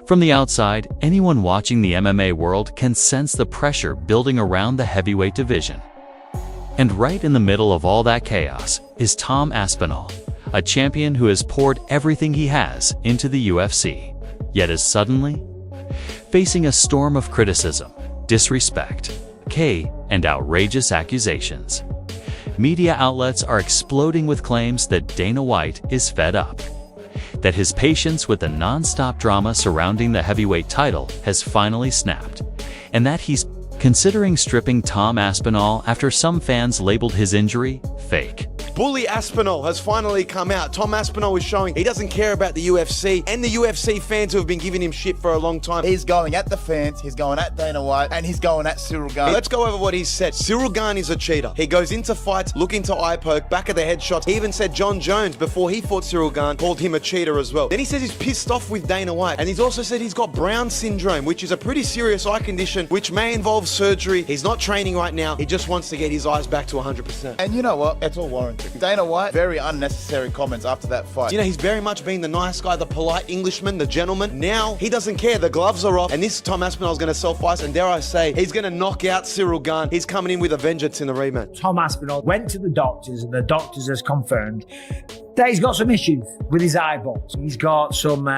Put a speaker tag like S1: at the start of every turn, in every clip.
S1: From the outside, anyone watching the MMA world can sense the pressure building around the heavyweight division. And right in the middle of all that chaos is Tom Aspinall, a champion who has poured everything he has into the UFC, yet is suddenly facing a storm of criticism, disrespect, and outrageous accusations. Media outlets are exploding with claims that Dana White is fed up, that his patience with the non-stop drama surrounding the heavyweight title has finally snapped, and that he's considering stripping Tom Aspinall after some fans labeled his injury fake.
S2: Bully Aspinall has finally come out. Tom Aspinall is showing he doesn't care about the UFC and the UFC fans who have been giving him shit for a long time.
S3: He's going at the fans, he's going at Dana White, and he's going at Ciryl Gane.
S2: Let's go over what he said. Ciryl Gane is a cheater. He goes into fights, looking to eye poke, back of the head shots. He even said Jon Jones, before he fought Ciryl Gane, called him a cheater as well. Then he says he's pissed off with Dana White. And he's also said he's got Brown syndrome, which is a pretty serious eye condition, which may involve surgery. He's not training right now. He just wants to get his eyes back to 100%.
S3: And you know what? It's all warranted. Dana White, very unnecessary comments after that fight.
S2: You know, he's very much been the nice guy, the polite Englishman, the gentleman. Now, he doesn't care. The gloves are off. And this Tom Aspinall is going to self-ice. And dare I say, he's going to knock out Ciryl Gane. He's coming in with a vengeance in the rematch.
S4: Tom Aspinall went to the doctors, and the doctors has confirmed that he's got some issues with his eyeballs. He's got some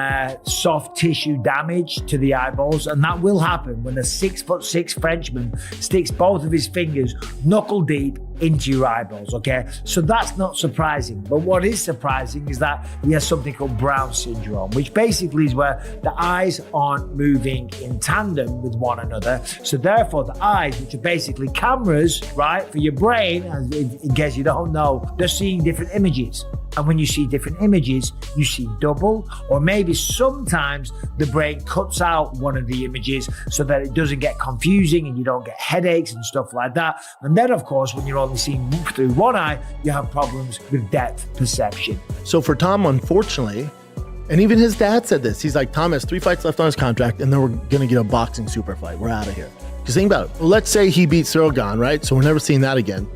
S4: soft tissue damage to the eyeballs, and that will happen when a 6'6" Frenchman sticks both of his fingers knuckle deep into your eyeballs, okay? So that's not surprising. But what is surprising is that he has something called Brown syndrome, which basically is where the eyes aren't moving in tandem with one another. So therefore, the eyes, which are basically cameras, right, for your brain, and in case you don't know, they're seeing different images. And when you see different images, you see double, or maybe sometimes the brain cuts out one of the images so that it doesn't get confusing and you don't get headaches and stuff like that. And then, of course, when you're only seeing through one eye, you have problems with depth perception.
S5: So for Tom, unfortunately, and even his dad said this, he's like, Tom has 3 fights left on his contract, and then we're going to get a boxing super fight. We're out of here. Because think about it. Well, let's say he beats Ciryl Gane, right? So we're never seeing that again.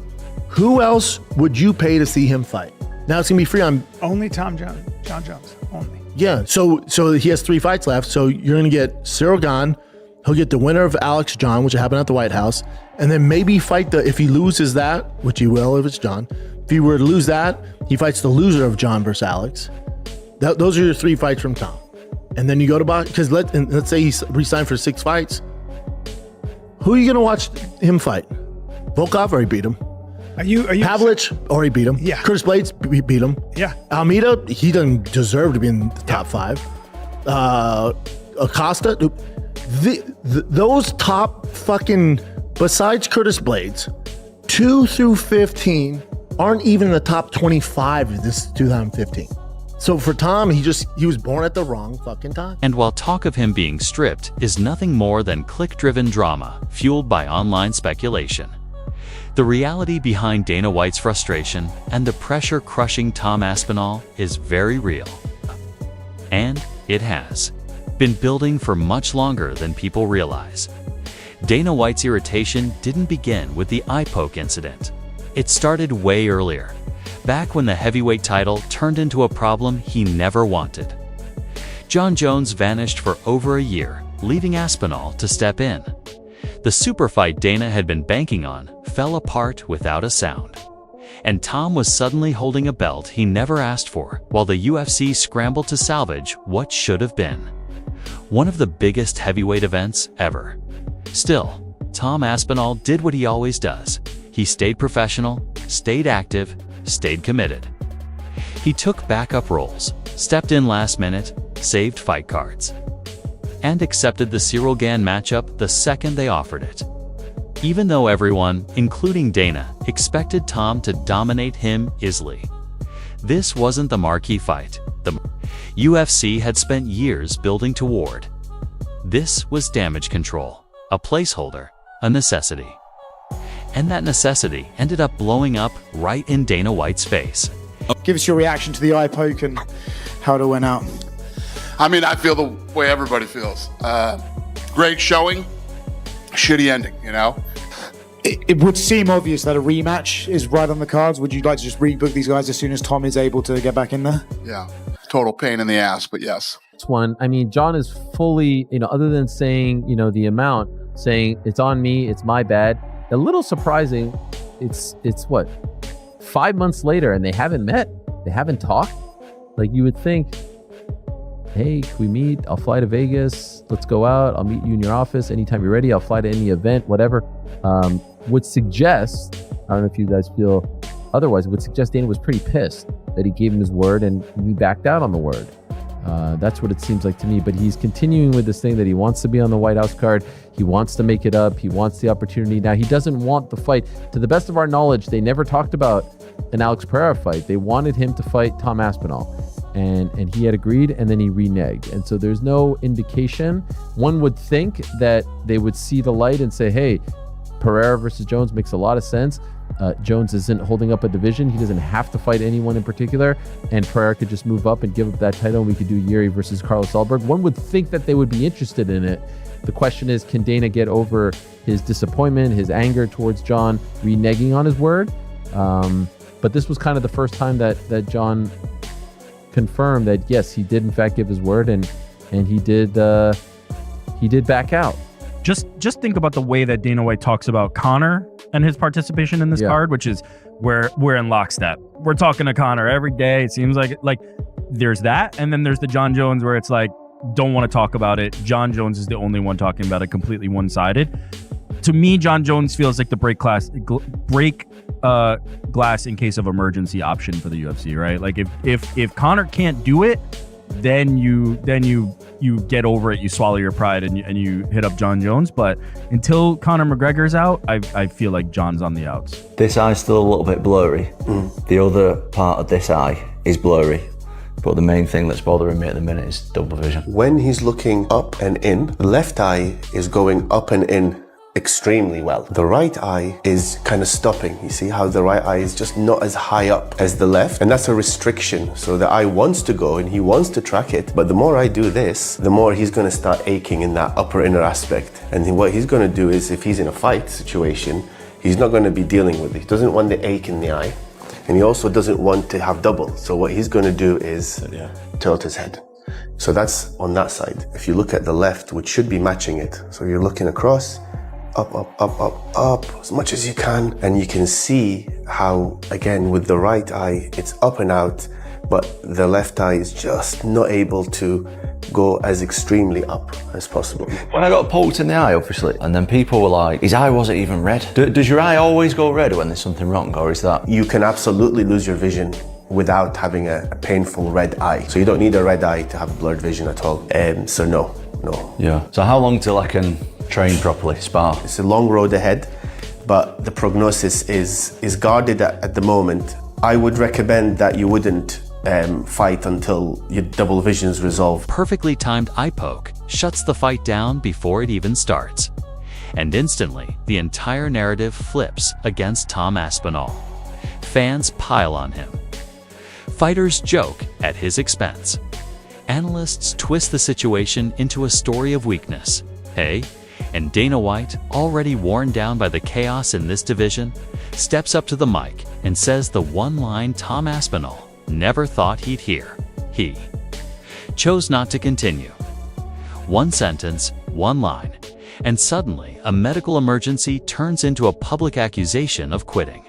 S5: Who else would you pay to see him fight? Now it's gonna be free on
S6: only Jon Jones, only.
S5: Yeah, so he has 3 fights left. So you're gonna get Ciryl Gane. He'll get the winner of Alex John, which happened at the White House, and then maybe fight if he loses that, which he will if it's John. If he were to lose that, he fights the loser of John versus Alex. Those are your 3 fights from Tom, and then you go to box. Because let's say he's re-signed for 6 fights. Who are you gonna watch him fight? Volkov already beat him.
S6: Are you
S5: Pavlich already beat him.
S6: Yeah.
S5: Curtis Blades beat him.
S6: Yeah.
S5: Almeida, he doesn't deserve to be in the top 5. Acosta, those top fucking, besides Curtis Blades, 2 through 15 aren't even in the top 25 of this 2015. So for Tom, he was born at the wrong fucking time.
S1: And while talk of him being stripped is nothing more than click-driven drama fueled by online speculation, the reality behind Dana White's frustration and the pressure crushing Tom Aspinall is very real. And it has been building for much longer than people realize. Dana White's irritation didn't begin with the eye poke incident. It started way earlier, back when the heavyweight title turned into a problem he never wanted. Jon Jones vanished for over a year, leaving Aspinall to step in. The super fight Dana had been banking on fell apart without a sound. And Tom was suddenly holding a belt he never asked for, while the UFC scrambled to salvage what should have been one of the biggest heavyweight events ever. Still, Tom Aspinall did what he always does. He stayed professional, stayed active, stayed committed. He took backup roles, stepped in last minute, saved fight cards, and accepted the Ciryl Gane matchup the second they offered it. Even though everyone, including Dana, expected Tom to dominate him easily. This wasn't the marquee fight the UFC had spent years building toward. This was damage control, a placeholder, a necessity. And that necessity ended up blowing up right in Dana White's face.
S7: Give us your reaction to the eye poke and how it all went out.
S8: I mean, I feel the way everybody feels. Great showing, shitty ending, you know?
S7: It would seem obvious that a rematch is right on the cards. Would you like to just rebook these guys as soon as Tom is able to get back in there?
S8: Yeah. total pain in the ass, but yes.
S9: This one, I mean, Jon is fully, other than saying, the amount, saying it's on me, it's my bad. A little surprising. It's what, 5 months later and they haven't met, they haven't talked. Like you would think, hey, can we meet? I'll fly to Vegas. Let's go out. I'll meet you in your office anytime you're ready. I'll fly to any event, whatever. Would suggest, I don't know if you guys feel otherwise, would suggest Dana was pretty pissed that he gave him his word and he backed out on the word. That's what it seems like to me. But he's continuing with this thing that he wants to be on the White House card. He wants to make it up. He wants the opportunity. Now, he doesn't want the fight. To the best of our knowledge, they never talked about an Alex Pereira fight. They wanted him to fight Tom Aspinall. And he had agreed, and then he reneged. And so there's no indication. One would think that they would see the light and say, hey, Pereira versus Jones makes a lot of sense. Jones isn't holding up a division. He doesn't have to fight anyone in particular. And Pereira could just move up and give up that title, and we could do Yuri versus Carlos Alberg. One would think that they would be interested in it. The question is, can Dana get over his disappointment, his anger towards Jon reneging on his word? But this was kind of the first time that Jon confirmed that yes, he did in fact give his word, and he did back out.
S10: Just think about the way that Dana White talks about Conor and his participation in this card, which is where we're in lockstep. We're talking to Conor every day. It seems like there's that, and then there's the Jon Jones where it's like don't want to talk about it. Jon Jones is the only one talking about it, completely one-sided. To me, Jon Jones feels like the break glass in case of emergency option for the UFC, right? Like if Conor can't do it, then you get over it, you swallow your pride, and you hit up Jon Jones. But until Conor McGregor's out, I feel like Jon's on the outs.
S11: This eye's still a little bit blurry. The other part of this eye is blurry. But the main thing that's bothering me at the minute is double vision.
S12: When he's looking up and in, the left eye is going up and in extremely well. The right eye is kind of stopping. You see how the right eye is just not as high up as the left, and that's a restriction. So the eye wants to go and he wants to track it, but the more I do this, the more he's going to start aching in that upper inner aspect. And what he's going to do is, if he's in a fight situation, he's not going to be dealing with it. He doesn't want the ache in the eye, and he also doesn't want to have double. So what he's going to do is tilt his head. So that's on that side. If you look at the left, which should be matching it, so you're looking across, up, up, up, up, up, as much as you can. And you can see how, again, with the right eye, it's up and out, but the left eye is just not able to go as extremely up as possible.
S11: When I got poked in the eye, obviously, and then people were like, his eye wasn't even red. Does your eye always go red when there's something wrong, or is that?
S12: You can absolutely lose your vision without having a painful red eye. So you don't need a red eye to have blurred vision at all. So no.
S11: Yeah. So how long till I can train properly, spar?
S12: It's a long road ahead, but the prognosis is guarded at the moment. I would recommend that you wouldn't fight until your double vision is resolved.
S1: Perfectly timed eye poke shuts the fight down before it even starts. And instantly, the entire narrative flips against Tom Aspinall. Fans pile on him. Fighters joke at his expense. Analysts twist the situation into a story of weakness. Hey, and Dana White, already worn down by the chaos in this division, steps up to the mic and says the one line Tom Aspinall never thought he'd hear. He chose not to continue. One sentence, one line, and suddenly a medical emergency turns into a public accusation of quitting.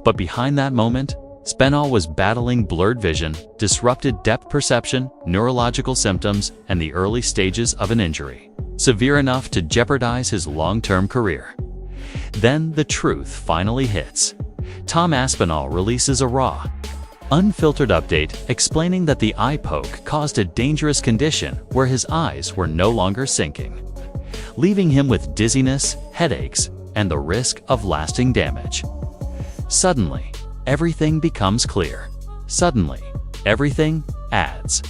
S1: But behind that moment, Aspinall was battling blurred vision, disrupted depth perception, neurological symptoms, and the early stages of an injury, severe enough to jeopardize his long-term career. Then the truth finally hits. Tom Aspinall releases a raw, unfiltered update explaining that the eye poke caused a dangerous condition where his eyes were no longer sinking, leaving him with dizziness, headaches, and the risk of lasting damage. Suddenly, everything becomes clear. Suddenly, everything adds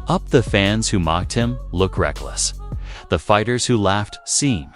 S1: up. The fans who mocked him look reckless. The fighters who laughed seem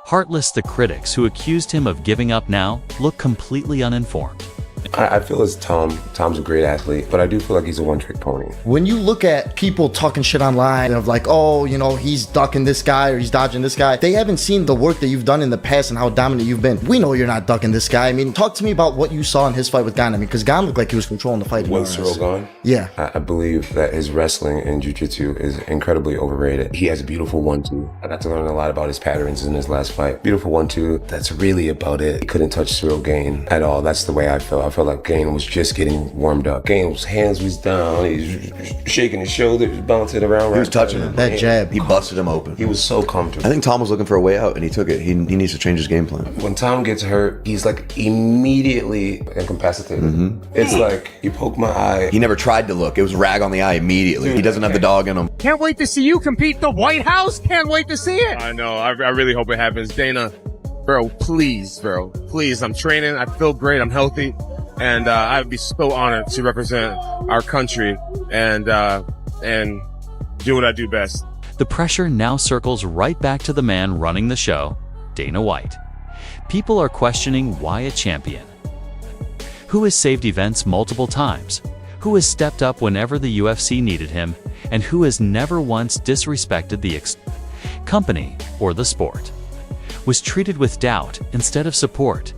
S1: heartless. The critics who accused him of giving up now look completely uninformed.
S13: I feel as Tom's a great athlete, but I do feel like he's a one-trick pony.
S7: When you look at people talking shit online of like, oh, you know, he's ducking this guy or he's dodging this guy, they haven't seen the work that you've done in the past and how dominant you've been. We know you're not ducking this guy. I mean, talk to me about what you saw in his fight with Gane. I mean, because Gane looked like he was controlling the fight.
S13: With Cyril Gane?
S7: Yeah.
S13: I believe that his wrestling and jiu-jitsu is incredibly overrated. He has a beautiful 1-2. I got to learn a lot about his patterns in his last fight. Beautiful 1-2. That's really about it. He couldn't touch Cyril Gane at all. That's the way I felt. I felt like Gane was just getting warmed up. Gane's hands was down. He was shaking his shoulders, bouncing around.
S14: He was touching him.
S7: That jab.
S14: He busted him open.
S13: He was so comfortable.
S14: I think Tom was looking for a way out, and he took it. He needs to change his game plan.
S13: When Tom gets hurt, he's like immediately incapacitated. It's like, you poke my eye.
S14: He never tried to look. It was rag on the eye immediately. He doesn't have the dog in him.
S15: Can't wait to see you compete the White House. Can't wait to see it.
S16: I know. I really hope it happens. Dana, bro, please, Please, I'm training. I feel great. I'm healthy. And I'd be so honored to represent our country and do what I do best.
S1: The pressure now circles right back to the man running the show, Dana White. People are questioning why a champion. Who has saved events multiple times? Who has stepped up whenever the UFC needed him? And who has never once disrespected the company or the sport? Was treated with doubt instead of support.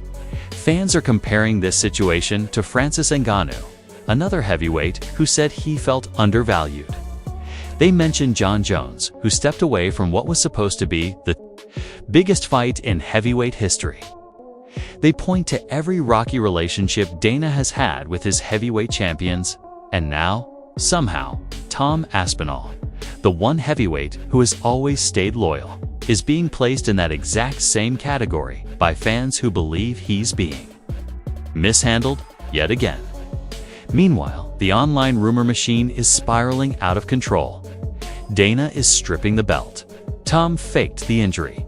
S1: Fans are comparing this situation to Francis Ngannou, another heavyweight who said he felt undervalued. They mention Jon Jones, who stepped away from what was supposed to be the biggest fight in heavyweight history. They point to every rocky relationship Dana has had with his heavyweight champions, and now, somehow, Tom Aspinall, the one heavyweight who has always stayed loyal, is being placed in that exact same category by fans who believe he's being mishandled yet again. Meanwhile, the online rumor machine is spiraling out of control. Dana is stripping the belt. Tom faked the injury.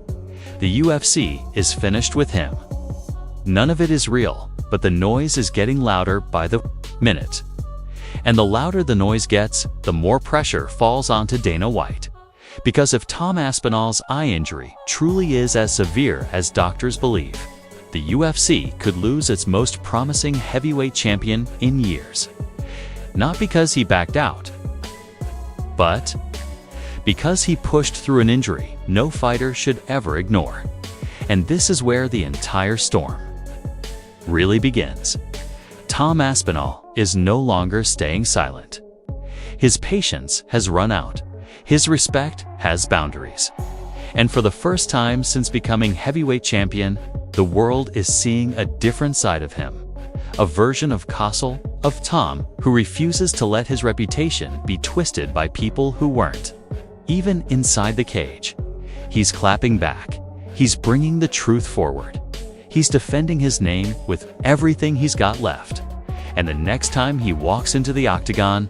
S1: The UFC is finished with him. None of it is real, but the noise is getting louder by the minute. And the louder the noise gets, the more pressure falls onto Dana White. Because if Tom Aspinall's eye injury truly is as severe as doctors believe, the UFC could lose its most promising heavyweight champion in years. Not because he backed out, but because he pushed through an injury no fighter should ever ignore. And this is where the entire storm really begins. Tom Aspinall is no longer staying silent. His patience has run out. His respect has boundaries. And for the first time since becoming heavyweight champion, the world is seeing a different side of him. A version of Castle, of Tom, who refuses to let his reputation be twisted by people who weren't. Even inside the cage, he's clapping back. He's bringing the truth forward. He's defending his name with everything he's got left. And the next time he walks into the octagon,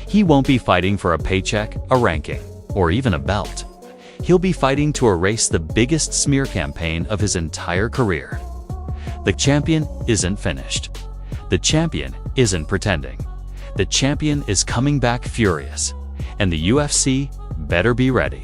S1: he won't be fighting for a paycheck, a ranking, or even a belt. He'll be fighting to erase the biggest smear campaign of his entire career. The champion isn't finished. The champion isn't pretending. The champion is coming back furious. And the UFC better be ready.